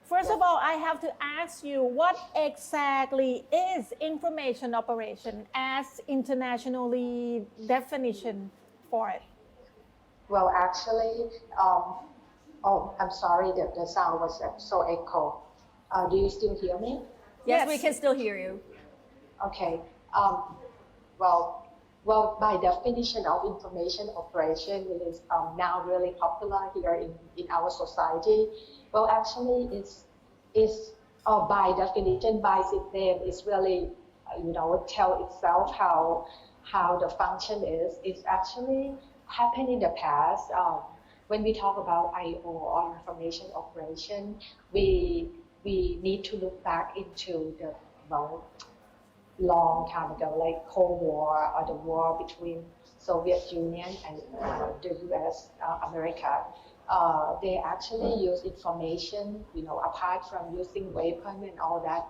First Yes. of all, I have to ask you, what exactly is information operation as internationally definition for it? Well, actually, oh, I'm sorry, the sound was so echo. Do you still hear me? Yes. Yes, we can still hear you. Okay. Well, well, by definition of information operation, it is now really popular here in our society. Well, actually, it's by definition, by its name, it's really tell itself how the function is. It's actually happened in the past. When we talk about I/O or information operation, we need to look back into the well, long time ago, like Cold War or the war between Soviet Union and the U.S. America. They actually use information, apart from using weapon and all that.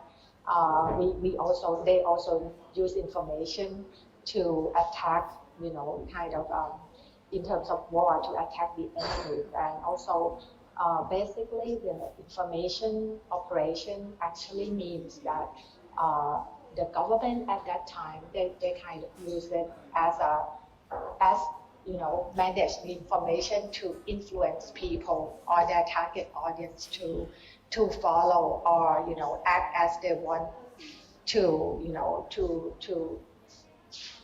They also use information to attack, kind of in terms of war to attack the enemy, and also basically the information operation actually means that uh, the government at that time they kind of use it as manage the information to influence people or their target audience to follow or act as they want to to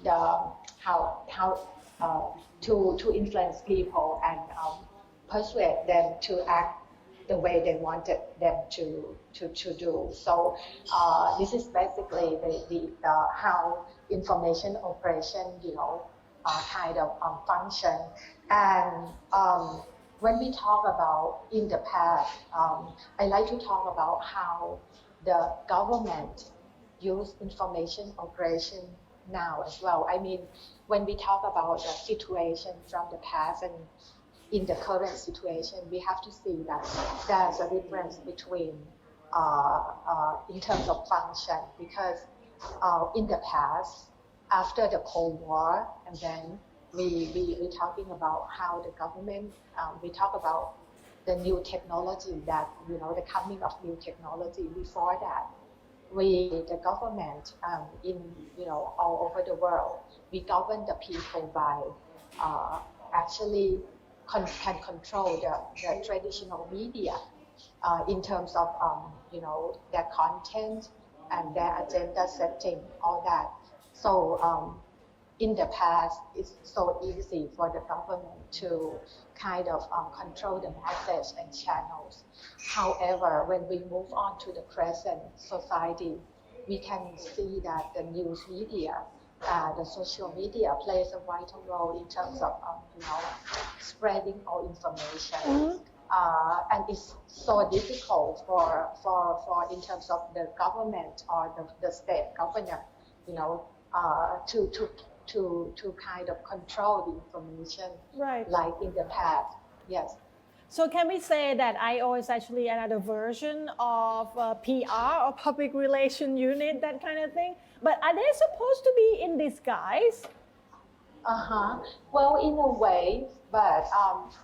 the how to influence people and persuade them to act the way they wanted them to do. So this is basically the how information operation kind of function. And when we talk about in the past, I like to talk about how the government use information operation now as well. I mean, when we talk about the situation from the past and in the current situation, we have to see that there's a difference between in terms of function, because in the past, after the Cold War, and then we're talking about how the government, we talk about the new technology that, the coming of new technology. Before that, the government in, all over the world, we govern the people by actually can control the traditional media in terms of, their content and their agenda setting, all that. So in the past, it's so easy for the government to kind of control the message and channels. However, when we move on to the present society, we can see that the news media, the social media plays a vital role in terms of, spreading all information. And it's so difficult for in terms of the government or the state governor, to kind of control the information, Right. like in the past. Yes. So can we say that I/O is actually another version of PR or public relation unit, that kind of thing? But are they supposed to be in disguise? Well, in a way, but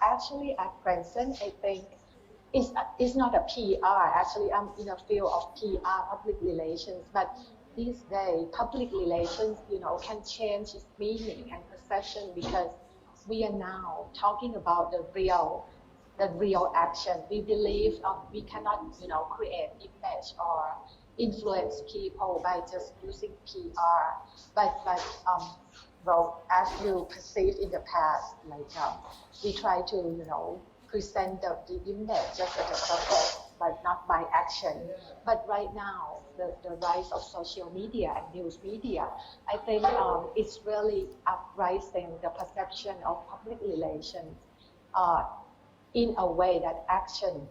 actually at present, I think it's not a PR. Actually, I'm in a field of PR, public relations, but these days, public relations, can change its meaning and perception, because we are now talking about the real action. We believe we cannot, create image or influence people by just using PR. But well, as you perceived in the past, like we try to, present the image just as a purpose, but not by action. But right now, the rise of social media and news media, I think it's really uprising the perception of public relations in a way that action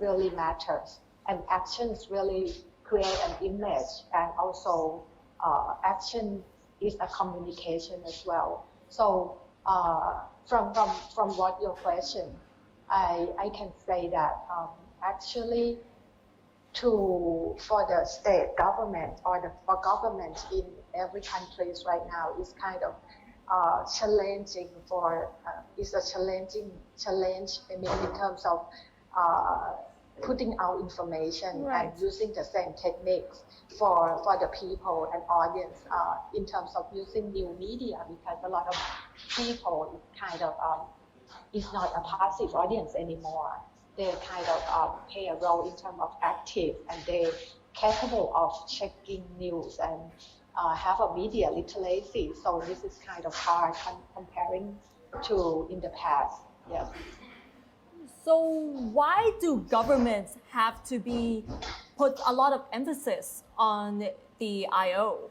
really matters, and actions really create an image, and also action is a communication as well. So from what your question, I can say that actually for the state government or for government in every country right now is kind of challenging is a challenge. I mean, in terms of putting out information Right. and using the same techniques for the people and audience in terms of using new media, because a lot of people kind of is not a passive audience anymore. They kind of play a role in terms of active, and they're capable of checking news and have a media literacy. So this is kind of hard comparing to in the past. Yes. So why do governments have to put a lot of emphasis on the I/O?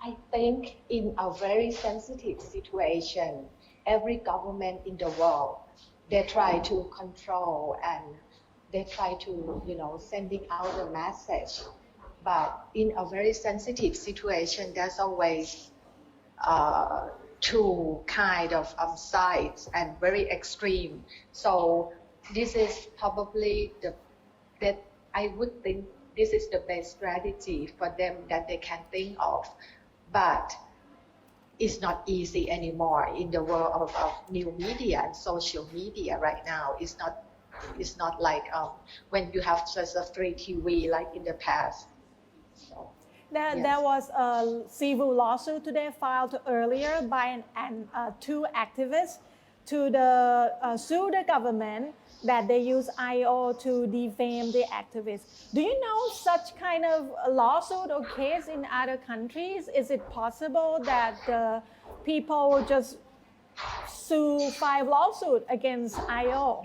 I think in a very sensitive situation, every government in the world, they try to control and they try to, sending out a message. But in a very sensitive situation, there's always two kind of sides and very extreme. So this is probably that I would think this is the best strategy for them that they can think of. But it's not easy anymore in the world of new media and social media right now. It's not like when you have just a free TV like in the past. So, There was a civil lawsuit today filed earlier by two activists to sue the government that they use I/O to defame the activists. Do you know such kind of lawsuit or case in other countries? Is it possible that people will just file lawsuit against I/O?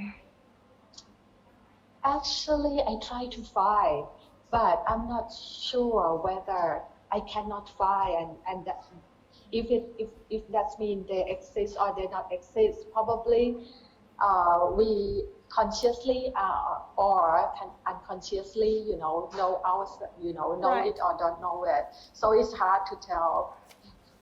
Actually, I try to find, but I'm not sure whether I cannot find, and that, if that means they exist or they not exist. Probably we consciously or unconsciously, know Right. it or don't know it. So it's hard to tell.